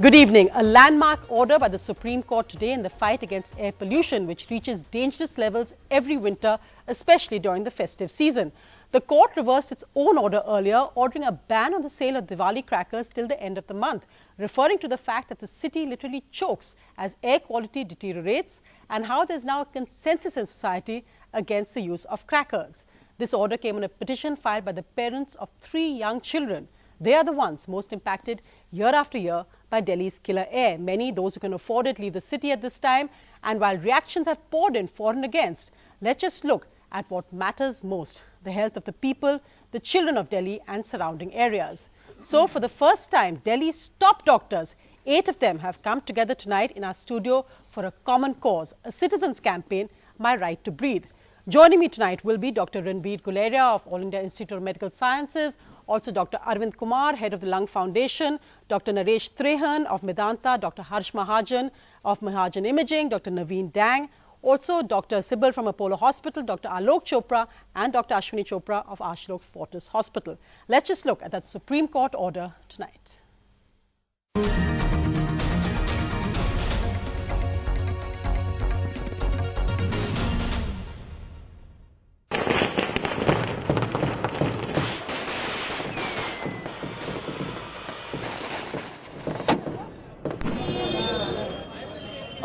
Good evening. A landmark order by the Supreme Court today in the fight against air pollution, which reaches dangerous levels every winter, especially during the festive season. The court reversed its own order earlier, ordering a ban on the sale of Diwali crackers till the end of the month, referring to the fact that the city literally chokes as air quality deteriorates and how there's now a consensus in society against the use of crackers. This order came on a petition filed by the parents of 3 young children. They are the ones most impacted year after year by Delhi's killer air. Many, those who can afford it, leave the city at this time. And while reactions have poured in for and against, let's just look at what matters most: the health of the people, the children of Delhi and surrounding areas. So for the first time, Delhi's top doctors, 8 of them, have come together tonight in our studio for a common cause, a citizens' campaign, My Right to Breathe. Joining me tonight will be Dr. Navin Dang of All India Institute of Medical Sciences, also Dr. Arvind Kumar, head of the Lung Foundation, Dr. Naresh Trehan of Medanta, Dr. Harsh Mahajan of Mahajan Imaging, Dr. Navin Dang, also Dr. Sibal from Apollo Hospital, Dr. Alok Chopra and Dr. Ashwini Chopra of Ashlok Fortis Hospital. Let's just look at that Supreme Court order tonight.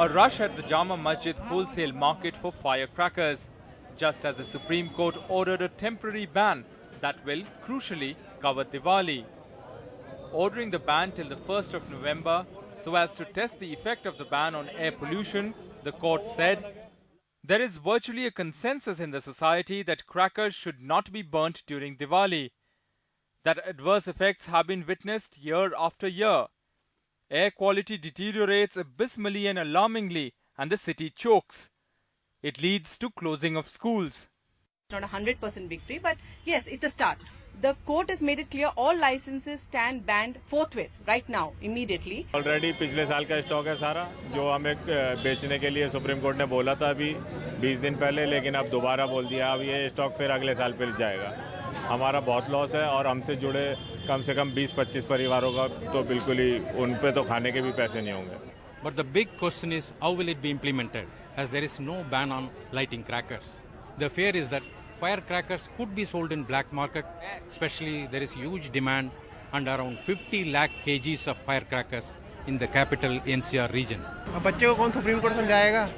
A rush at the Jama Masjid wholesale market for firecrackers, just as the Supreme Court ordered a temporary ban that will, crucially, cover Diwali. Ordering the ban till the 1st of November so as to test the effect of the ban on air pollution, the court said, there is virtually a consensus in the society that crackers should not be burnt during Diwali, that adverse effects have been witnessed year after year. Air quality deteriorates abysmally and alarmingly, and the city chokes. It leads to closing of schools. It's not a 100% victory, but yes, it's a start. The court has made it clear all licenses stand banned forthwith, right now, immediately. Already पिछले साल का stock है सारा, जो हमें बेचने के लिए सुप्रीम कोर्ट ने बोला था अभी 20 दिन पहले, लेकिन अब दोबारा बोल दिया अब ये स्टॉक फिर अगले साल फिर जाएगा. हमारा बहुत लॉस है और हमसे जुड़े कम से कम 20-25 परिवारों का तो बिल्कुल ही उन पे तो खाने के भी पैसे नहीं होंगे. But the big question is how will it be implemented, as there is no ban on lighting crackers. The fear is that firecrackers could be sold in black market, especially there is huge demand and around 50 lakh kgs of firecrackers in the capital NCR region. बच्चे को कौन supreme court समझाएगा?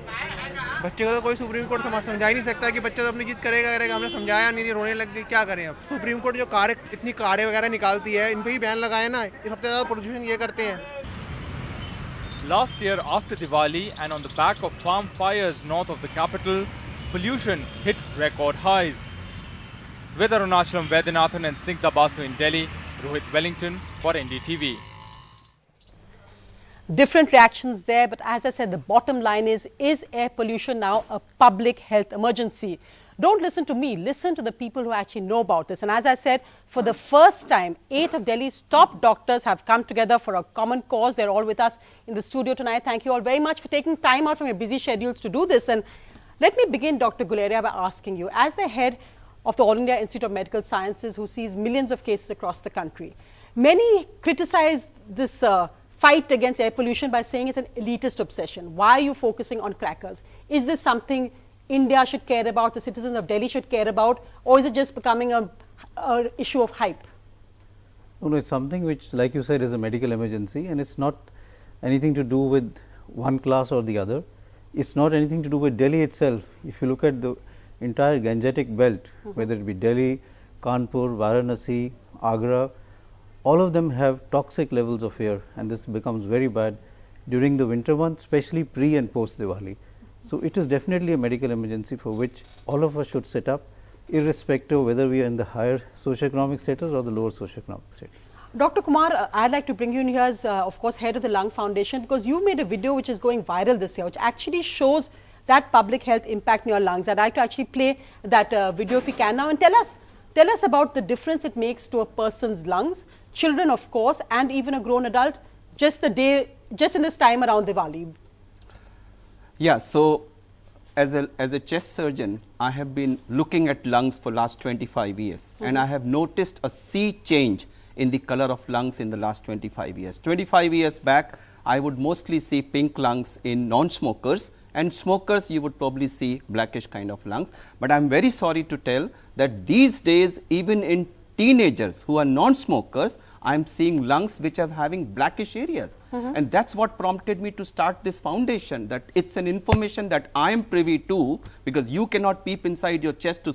बच्चे को तो कोई supreme court समझा ही नहीं सकता कि बच्चा तो अपनी जिद करेगा. हमने समझाया नहीं, रोने लग गए, क्या करें अब? सुप्रीम कोर्ट जो इतनी कारें वगैरह निकालती है, इन पे ही बैन लगाए ना. ये सबसे ज़्यादा प्रदूषण ये करते हैं. Last year after Diwali and on the back of farm fires north of the capital, pollution hit record highs. With Arunachalam Vedyanathan and Snigdha Basu in Delhi, Rohit Wellington for NDTV. Different reactions there, but as I said, the bottom line is air pollution now a public health emergency? Don't listen to me, listen to the people who actually know about this. And as I said, for the first time, 8 of Delhi's top doctors have come together for a common cause. They're all with us in the studio tonight. Thank you all very much for taking time out from your busy schedules to do this. And let me begin, Dr. Guleria, by asking you, as the head of the All India Institute of Medical Sciences, who sees millions of cases across the country, many criticize this fight against air pollution by saying it's an elitist obsession. Why are you focusing on crackers? Is this something India should care about, the citizens of Delhi should care about, or is it just becoming a issue of hype? No, it's something which, like you said, is a medical emergency, and it's not anything to do with one class or the other. It's not anything to do with Delhi itself. If you look at the entire Gangetic belt, whether it be Delhi, Kanpur, Varanasi, Agra, all of them have toxic levels of air, and this becomes very bad during the winter months, especially pre and post Diwali. So it is definitely a medical emergency for which all of us should set up, irrespective of whether we are in the higher socioeconomic status or the lower socioeconomic status. Dr. Kumar, I'd like to bring you in here as, of course, head of the Lung Foundation, because you made a video which is going viral this year, which actually shows that public health impact in your lungs. I'd like to actually play that video if you can now, and tell us about the difference it makes to a person's lungs, children of course, and even a grown adult, just in this time around Diwali. Yeah, so as a chest surgeon, I have been looking at lungs for last 25 years, and I have noticed a sea change in the color of lungs in the last 25 years. 25 years back, I would mostly see pink lungs in non-smokers, and smokers you would probably see blackish kind of lungs. But I am very sorry to tell that these days, even in teenagers who are non-smokers, I am seeing lungs which are having blackish areas. And that's what prompted me to start this foundation, that it's an information that I am privy to, because you cannot peep inside your chest to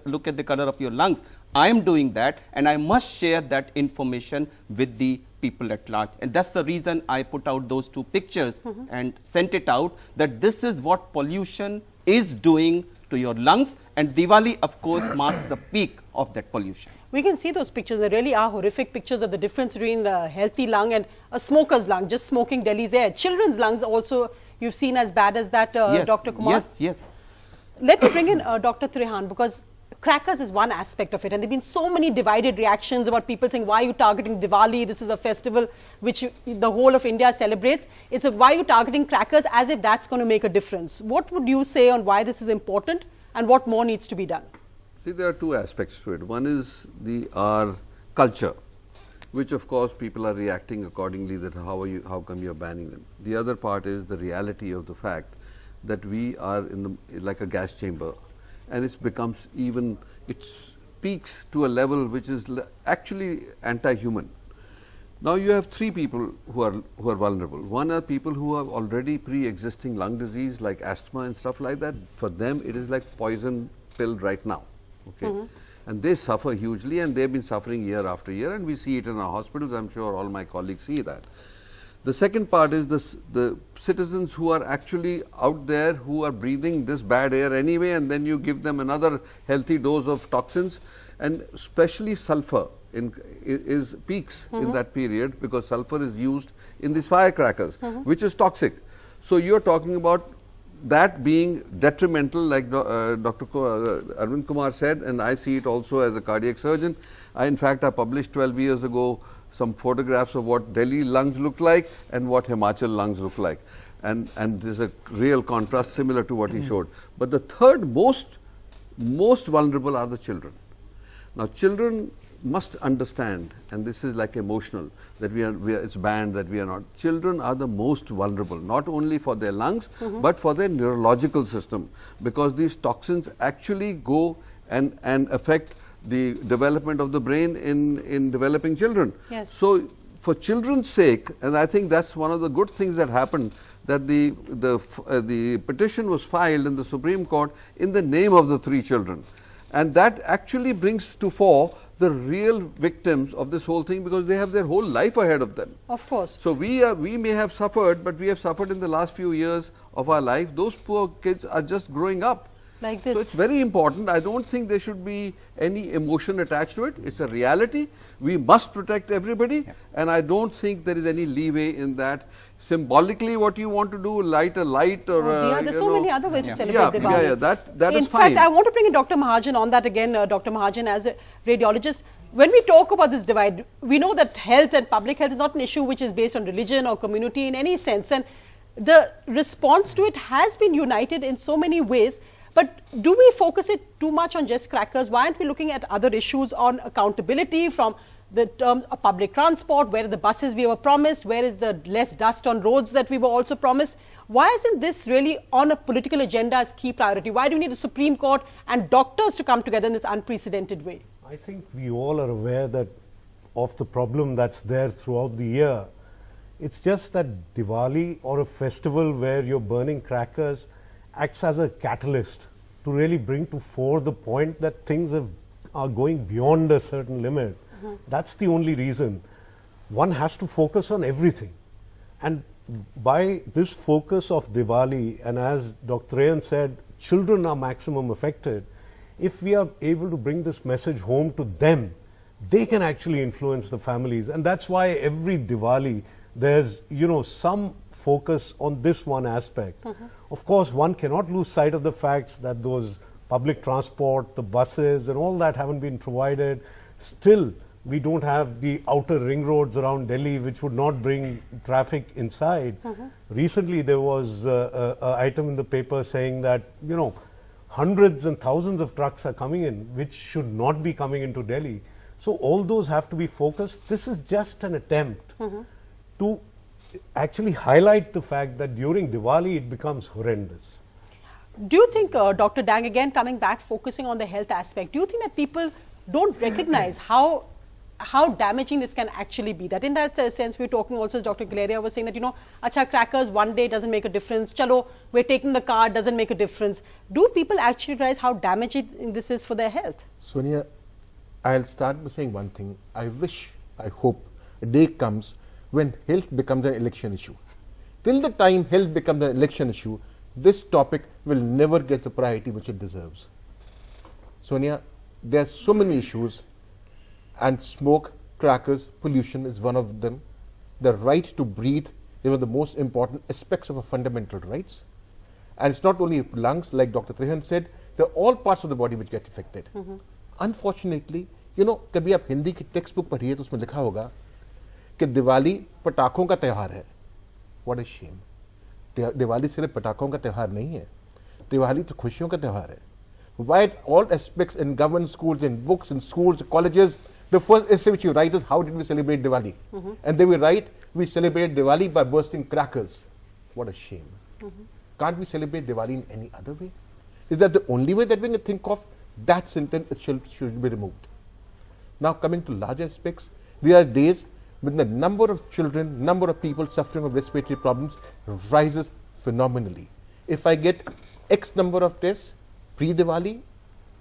look at the color of your lungs. I am doing that, and I must share that information with the people at large. And that's the reason I put out those two pictures and sent it out, that this is what pollution is doing to your lungs, and Diwali of course marks the peak of that pollution. We can see those pictures. They really are horrific pictures of the difference between a healthy lung and a smoker's lung, just smoking Delhi's air. Children's lungs also you've seen as bad as that, Yes, Dr. Kumar? yes. Let me bring in Dr. Trehan, because crackers is one aspect of it, and there have been so many divided reactions about people saying, why are you targeting Diwali? This is a festival which the whole of India celebrates. It's a, why are you targeting crackers, as if that's going to make a difference. What would you say on why this is important and what more needs to be done? See, there are two aspects to it. One is our culture, which of course people are reacting accordingly, that how come you're banning them. The other part is the reality of the fact that we are in like a gas chamber, and it becomes it peaks to a level which is actually anti-human. Now you have three people who are vulnerable. One are people who have already pre-existing lung disease like asthma and stuff like that. For them it is like poison pill right now. Okay. And they suffer hugely, and they've been suffering year after year, and we see it in our hospitals. I'm sure all my colleagues see that. The second part is the citizens who are actually out there, who are breathing this bad air anyway, and then you give them another healthy dose of toxins, and especially sulfur peaks in that period, because sulfur is used in these firecrackers, which is toxic. So you're talking about that being detrimental, like Dr. Arvind Kumar said, and I see it also as a cardiac surgeon. In fact, I published 12 years ago some photographs of what Delhi lungs look like and what Himachal lungs look like. And there's a real contrast similar to what he showed. But the third most vulnerable are the children. Now, children must understand, and this is like emotional, that it's banned, that we are not. Children are the most vulnerable, not only for their lungs, but for their neurological system, because these toxins actually go and affect the development of the brain in developing children. Yes. So for children's sake, and I think that's one of the good things that happened, that the petition was filed in the Supreme Court in the name of the three children, and that actually brings to fore the real victims of this whole thing, because they have their whole life ahead of them. Of course. So we may have suffered, but we have suffered in the last few years of our life. Those poor kids are just growing up. Like this. So it's very important. I don't think there should be any emotion attached to it. It's a reality. We must protect everybody, and I don't think there is any leeway in that. Symbolically, what you want to do, light a light, or there's so many other ways to celebrate Diwali. That is fine. In fact, I want to bring in Dr. Mahajan on that again. Dr. Mahajan, as a radiologist, when we talk about this divide, we know that health and public health is not an issue which is based on religion or community in any sense, and the response to it has been united in so many ways. But do we focus it too much on just crackers? Why aren't we looking at other issues on accountability, from the terms of public transport? Where are the buses we were promised? Where is the less dust on roads that we were also promised? Why isn't this really on a political agenda as key priority? Why do we need a Supreme Court and doctors to come together in this unprecedented way? I think we all are aware that of the problem that's there throughout the year. It's just that Diwali, or a festival where you're burning crackers, acts as a catalyst to really bring to fore the point that things are going beyond a certain limit. That's the only reason. One has to focus on everything. And by this focus of Diwali, and as Dr. Trehan said, children are maximum affected. If we are able to bring this message home to them, they can actually influence the families. And that's why every Diwali there's, some focus on this one aspect. Of course, one cannot lose sight of the facts that those public transport, the buses and all that haven't been provided. Still, we don't have the outer ring roads around Delhi, which would not bring traffic inside. Recently, there was an item in the paper saying that, hundreds and thousands of trucks are coming in, which should not be coming into Delhi. So all those have to be focused. This is just an attempt to actually highlight the fact that during Diwali it becomes horrendous. Do you think, Dr. Dang, again coming back, focusing on the health aspect, do you think that people don't recognize how damaging this can actually be? That in that sense, we're talking also, as Dr. Guleria was saying, that, you know, acha, crackers one day doesn't make a difference, chalo, we're taking the card, doesn't make a difference. Do people actually realize how damaging this is for their health? Sonia, I'll start by saying one thing. I wish, I hope a day comes when health becomes an election issue. Till the time health becomes an election issue, this topic will never get the priority which it deserves. Sonia, there are so many issues, and smoke, crackers, pollution is one of them. The right to breathe is one of the most important aspects of our fundamental rights. And it's not only lungs, like Dr. Trehan said, they're all parts of the body which get affected. Unfortunately, you know, कभी आप हिंदी की text book पढ़िए तो उसमें लिखा होगा कि दिवाली पटाखों का त्यौहार है. What a shame. दिवाली सिर्फ पटाखों का त्यौहार नहीं है. दिवाली तो खुशियों का त्यौहार है. Why all aspects in government schools, in books, in schools, colleges, the first essay which you write is how did we celebrate Diwali? And then we write, we celebrate Diwali by bursting crackers. What a shame. Can't we celebrate Diwali in any other way? Is that the only way that we can think of? That sentence should be removed. Now coming to larger aspects, there are days when the number of children, number of people suffering of respiratory problems rises phenomenally. If I get X number of tests pre-Diwali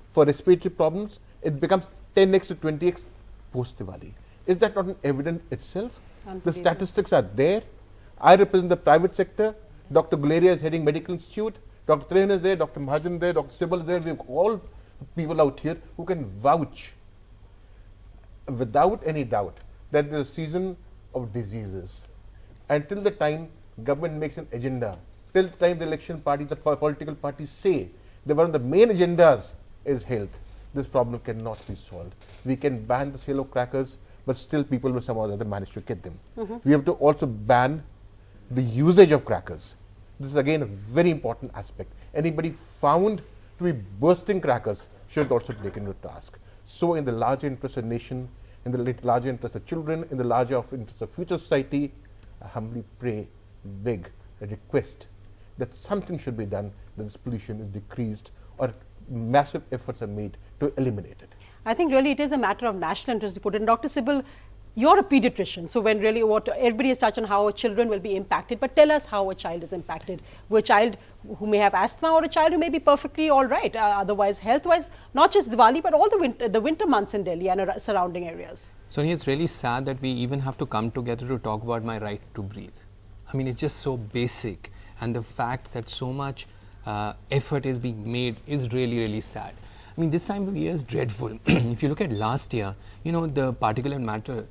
for respiratory problems, it becomes 10x to 20x post-Diwali. Is that not an evidence itself? The statistics are there. I represent the private sector. Dr. Guleria is heading Medical Institute. Dr. Trehan is there, Dr. Mahajan is there, Dr. Sibal is there. We have all people out here who can vouch without any doubt that there is a season of diseases. Until the time government makes an agenda, till the time the election parties, the political parties say that one of the main agendas is health, this problem cannot be solved. We can ban the sale of crackers, but still people will somehow or other manage to get them. We have to also ban the usage of crackers. This is again a very important aspect. Anybody found to be bursting crackers should also be taken to task. So in the larger interest of the nation, in the larger interest of children, in the larger interest of future society, I humbly pray, beg, request that something should be done, that this pollution is decreased or massive efforts are made to eliminate it. I think really it is a matter of national interest to put in. Dr. Sibal, you're a pediatrician, so when really what everybody has touched on how children will be impacted, but tell us how a child is impacted. A child who may have asthma or a child who may be perfectly all right, otherwise health-wise, not just Diwali, but all the winter months in Delhi and surrounding areas. Sonia, it's really sad that we even have to come together to talk about my right to breathe. I mean, it's just so basic, and the fact that so much effort is being made is really, really sad. I mean, this time of year is dreadful. If you look at last year, you know, the particulate matter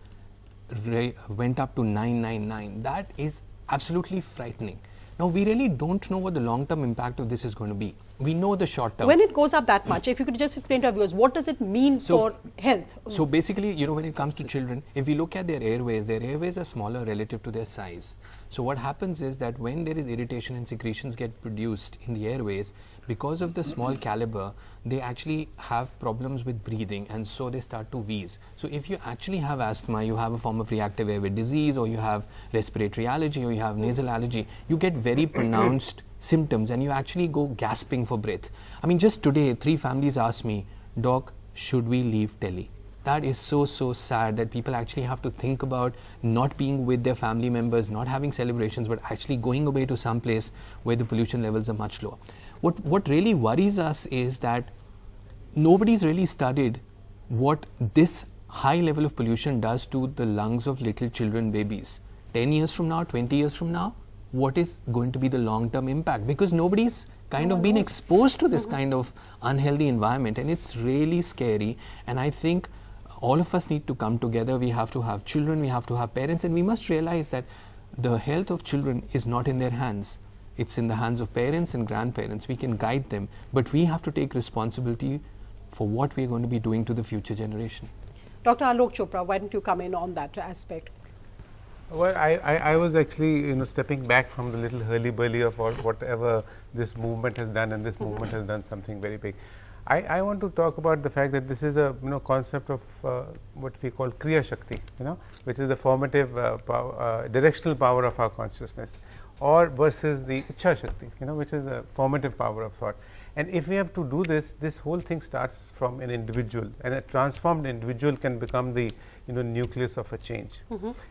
went up to 999. That is absolutely frightening. Now, we really don't know what the long-term impact of this is going to be. We know the short-term. When it goes up that much, if you could just explain to our viewers, what does it mean for health? So basically, you know, when it comes to children, if we look at their airways are smaller relative to their size. So what happens is that when there is irritation and secretions get produced in the airways, because of the small caliber, they actually have problems with breathing, and so they start to wheeze. So if you actually have asthma, you have a form of reactive airway disease, or you have respiratory allergy, or you have nasal allergy, you get very pronounced symptoms and you actually go gasping for breath. I mean, just today 3 families asked me, Doc, should we leave Delhi? That is so sad that people actually have to think about not being with their family members, not having celebrations, but actually going away to some place where the pollution levels are much lower. What really worries us is that nobody's really studied what this high level of pollution does to the lungs of little children, babies. 10 years from now, 20 years from now, what is going to be the long-term impact? Because nobody's kind of been exposed to this kind of unhealthy environment, and it's really scary. And I think all of us need to come together. We have to have children, we have to have parents, and we must realize that the health of children is not in their hands. It's in the hands of parents and grandparents. We can guide them, but we have to take responsibility for what we're going to be doing to the future generation. Dr. Alok Chopra, why don't you come in on that aspect? Well, I was actually, you know, stepping back from the little hurly-burly of whatever this movement has done, and this movement has done something very big. I want to talk about the fact that this is a concept of what we call Kriya Shakti, which is the formative directional power of our consciousness, or versus the Ichha Shakti, which is a formative power of thought. And if we have to do this, this whole thing starts from an individual, and a transformed individual can become the nucleus of a change.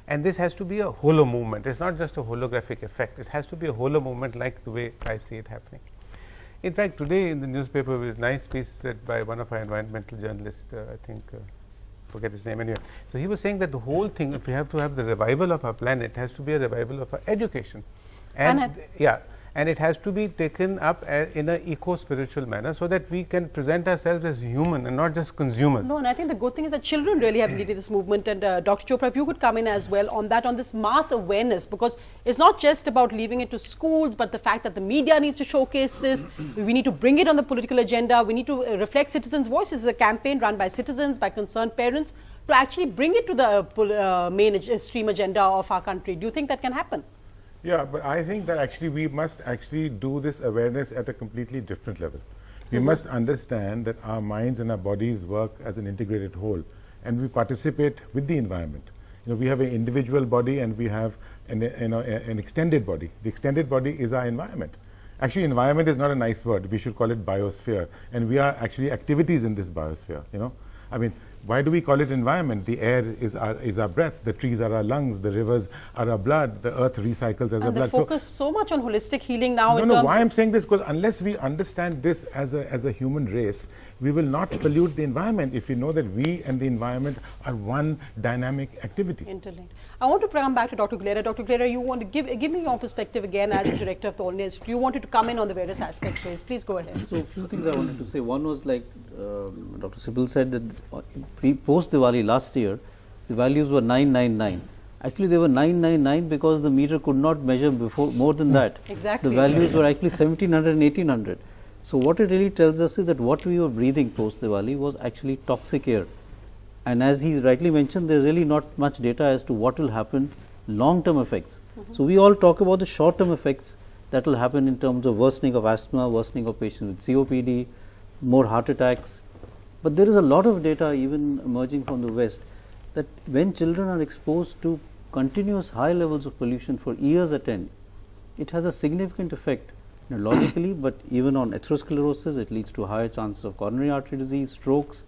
And this has to be a holo movement. It's not just a holographic effect. It has to be a holo movement, like the way I see it happening. In fact, today in the newspaper was a nice piece read by one of our environmental journalists, I think, forget his name anyway. So he was saying that the whole thing, if we have to have the revival of our planet, it has to be a revival of our education. And and it has to be taken up in an eco-spiritual manner, so that we can present ourselves as human and not just consumers. No, and I think the good thing is that children really have leaded this movement. And Dr. Chopra, if you could come in as well on that, on this mass awareness, because it's not just about leaving it to schools, but the fact that the media needs to showcase this. We need to bring it on the political agenda. We need to reflect citizens' voices. It's a campaign run by citizens, by concerned parents, to actually bring it to the mainstream agenda of our country. Do you think that can happen? Yeah, but I think that actually we must actually do this awareness at a completely different level. We must understand that our minds and our bodies work as an integrated whole, and we participate with the environment. We have an individual body, and we have an extended body. The extended body is our environment. Actually, environment is not a nice word. We should call it biosphere, and we are actually activities in this biosphere. I mean, why do we call it environment? The air is our breath, the trees are our lungs, the rivers are our blood, the earth recycles as our blood. And they focus so much on holistic healing now. Why I'm saying this, because unless we understand this as a human race, we will not pollute the environment if we know that we and the environment are one dynamic activity. Interlinked. I want to come back to Dr. Glera. Dr. Glera, you want to give me your perspective again as the director of the All India Institute. You wanted to come in on the various aspects raised. Please go ahead. So, a few things I wanted to say. One was, like Dr. Sibyl said, that post Diwali last year, the values were 999. Actually, they were 999 because the meter could not measure before more than that. Exactly. The values were actually 1700 and 1800. So, what it really tells us is that what we were breathing post Diwali was actually toxic air. And as he rightly mentioned, there is really not much data as to what will happen long-term effects. So, we all talk about the short-term effects that will happen in terms of worsening of asthma, worsening of patients with COPD, more heart attacks. But there is a lot of data even emerging from the West that when children are exposed to continuous high levels of pollution for years at end, it has a significant effect neurologically, but even on atherosclerosis. It leads to higher chances of coronary artery disease, strokes,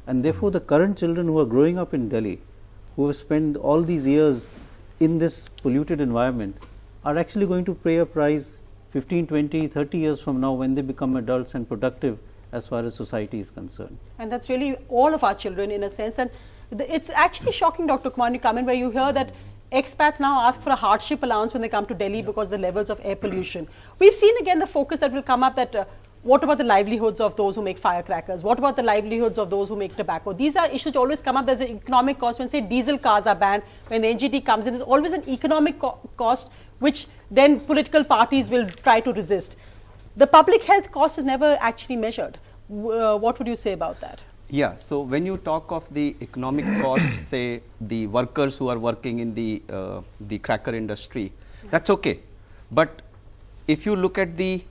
and therefore the current children who are growing up in Delhi, who have spent all these years in this polluted environment, are actually going to pay a price 15, 20, 30 years from now when they become adults and productive as far as society is concerned. And that's really all of our children in a sense. And it's actually shocking, Dr. Kumar, you come in where you hear that expats now ask for a hardship allowance when they come to Delhi because of the levels of air pollution. We've seen again the focus that will come up that what about the livelihoods of those who make firecrackers? What about the livelihoods of those who make tobacco? These are issues which always come up. There's an economic cost. When say diesel cars are banned, when the NGT comes in, there's always an economic cost which then political parties will try to resist. The public health cost is never actually measured. What would you say about that? Yeah, so when you talk of the economic cost, say the workers who are working in the cracker industry, that's okay. But if you look at the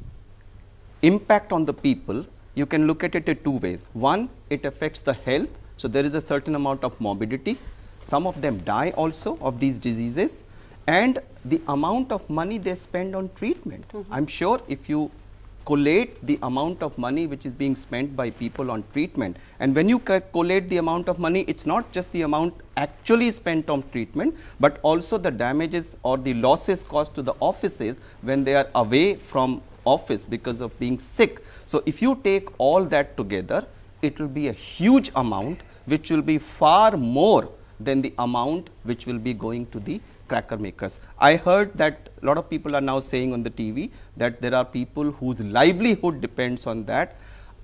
impact on the people, you can look at it in two ways. One, it affects the health. So there is a certain amount of morbidity. Some of them die also of these diseases, and the amount of money they spend on treatment. I'm sure if you collate the amount of money which is being spent by people on treatment, and when you collate the amount of money, it's not just the amount actually spent on treatment, but also the damages or the losses caused to the offices when they are away from office because of being sick. So if you take all that together, it will be a huge amount which will be far more than the amount which will be going to the cracker makers. I heard that a lot of people are now saying on the TV that there are people whose livelihood depends on that.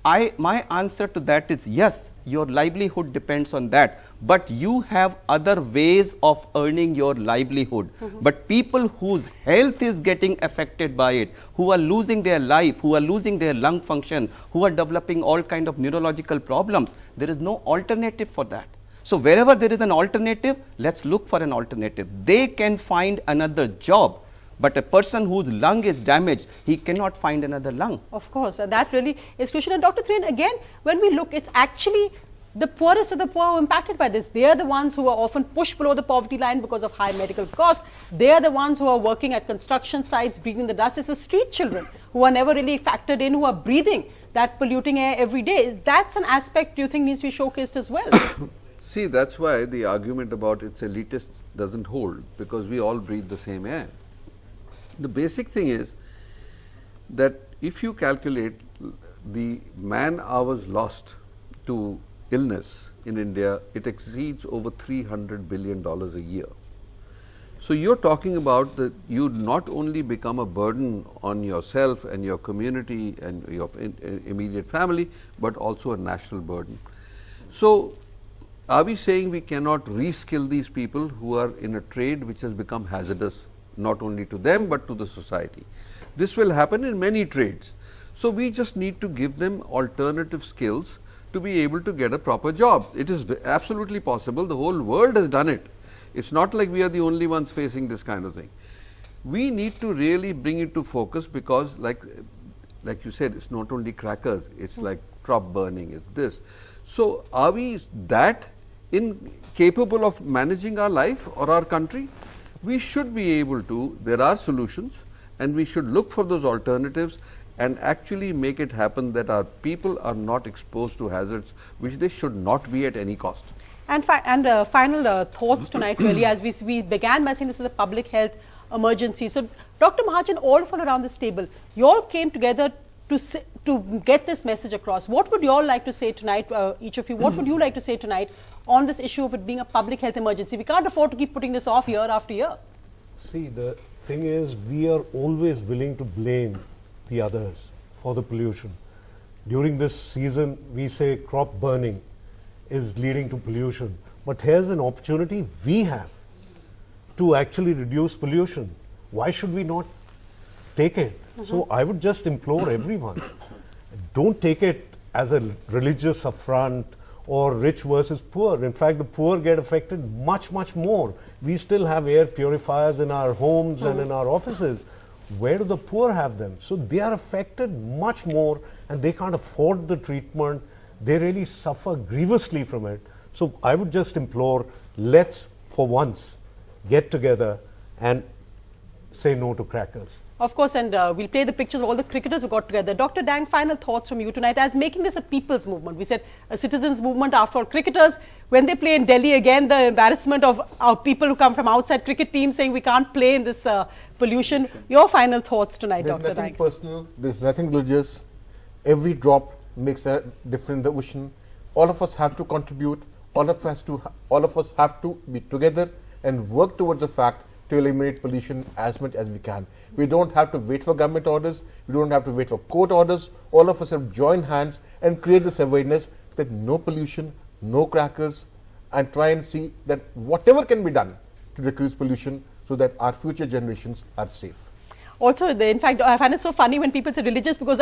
My answer to that is yes, your livelihood depends on that, but you have other ways of earning your livelihood. But people whose health is getting affected by it, who are losing their life, who are losing their lung function, who are developing all kind of neurological problems, there is no alternative for that. So wherever there is an alternative, let's look for an alternative. They can find another job, But a person whose lung is damaged, he cannot find another lung. Of course, and that really is crucial. And Dr. Thrin, again, when we look, it's actually the poorest of the poor who are impacted by this. They are the ones who are often pushed below the poverty line because of high medical costs. They are the ones who are working at construction sites, breathing the dust. It's the street children who are never really factored in, who are breathing that polluting air every day. That's an aspect you think needs to be showcased as well. See, that's why the argument about it's elitist doesn't hold, because we all breathe the same air. The basic thing is that if you calculate the man hours lost to illness in India, it exceeds over $300 billion a year. So you're talking about that you not only become a burden on yourself and your community and your immediate family, but also a national burden. So are we saying we cannot reskill these people who are in a trade which has become hazardous, not only to them, but to the society? This will happen in many trades. So we just need to give them alternative skills to be able to get a proper job. It is absolutely possible. The whole world has done it. It's not like we are the only ones facing this kind of thing. We need to really bring it to focus, because like you said, it's not only crackers, it's like crop burning, it's this. So are we that incapable of managing our life or our country? We should be able to. There are solutions, and we should look for those alternatives and actually make it happen that our people are not exposed to hazards which they should not be at any cost. And final thoughts tonight, really, as we began by saying this is a public health emergency. So, Dr. Mahajan, all of around this table, you all came together to get this message across. What would you all like to say tonight, each of you, what would you like to say tonight on this issue of it being a public health emergency? We can't afford to keep putting this off year after year. See, the thing is, we are always willing to blame the others for the pollution. During this season, we say crop burning is leading to pollution, but here's an opportunity we have to actually reduce pollution. Why should we not take it? So I would just implore everyone, don't take it as a religious affront or rich versus poor. In fact, the poor get affected much more. We still have air purifiers in our homes and in our offices. Where do the poor have them? So they are affected much more, and they can't afford the treatment. They really suffer grievously from it. So I would just implore, let's for once get together and say no to crackers. Of course, and we'll play the pictures of all the cricketers who got together. Dr. Dang, final thoughts from you tonight as making this a people's movement. We said a citizens movement. After all, cricketers, when they play in Delhi, again, the embarrassment of our people who come from outside cricket teams saying we can't play in this pollution. Your final thoughts tonight, Dr. Dang. There's nothing personal, there's nothing religious. Every drop makes a difference in the ocean. All of us have to contribute. All of us have to be together and work towards the fact to eliminate pollution as much as we can. We don't have to wait for government orders. We don't have to wait for court orders. All of us have joined hands and create this awareness that no pollution, no crackers, and try and see that whatever can be done to decrease pollution so that our future generations are safe. Also, in fact, I find it so funny when people say religious, because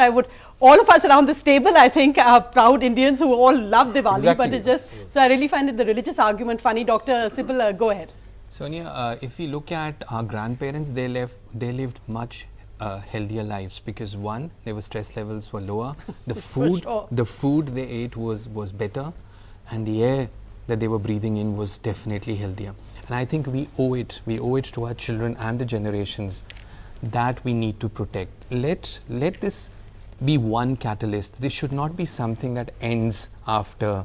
all of us around this table, I think, are proud Indians who all love Diwali, exactly. but it just, so I really find it the religious argument funny. Dr. Sibyl, go ahead. Sonia, if we look at our grandparents, they lived much healthier lives, because one, their stress levels were lower, the food they ate was better, and the air that they were breathing in was definitely healthier. And I think we owe it to our children and the generations that we need to protect. Let this be one catalyst. This should not be something that ends after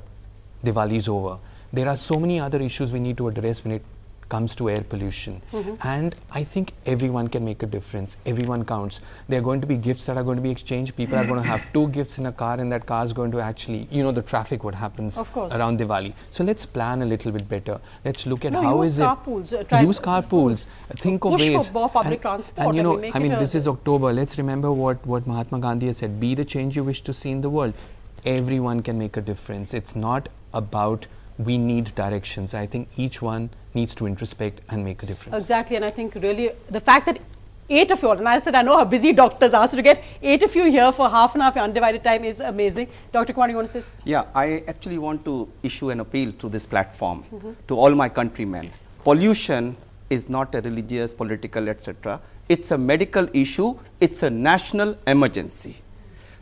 Diwali is over. There are so many other issues we need to address when it comes to air pollution, and I think everyone can make a difference. Everyone counts. There are going to be gifts that are going to be exchanged. People are going to have 2 gifts in a car, and that car is going to actually, the traffic, what happens around Diwali. So let's plan a little bit better. Let's look at how is it. Use carpools. Think of ways. For more public transport. And this is October. Let's remember what Mahatma Gandhi has said. Be the change you wish to see in the world. Everyone can make a difference. It's not about we need directions. I think each one needs to introspect and make a difference. Exactly, and I think really the fact that 8 of you all, and I said I know how busy doctors are, so to get 8 of you here for half an hour of your undivided time is amazing. Dr. Kumar, you want to say? Yeah, I actually want to issue an appeal to this platform, to all my countrymen. Pollution is not a religious, political, etc. It's a medical issue. It's a national emergency.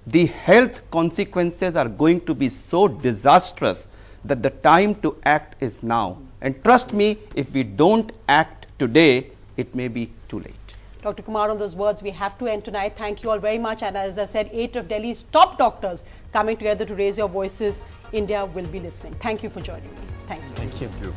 The health consequences are going to be so disastrous that the time to act is now. And trust me, if we don't act today, it may be too late. Dr. Kumar, on those words, we have to end tonight. Thank you all very much. And as I said, 8 of Delhi's top doctors coming together to raise your voices. India will be listening. Thank you for joining me. Thank you. Thank you.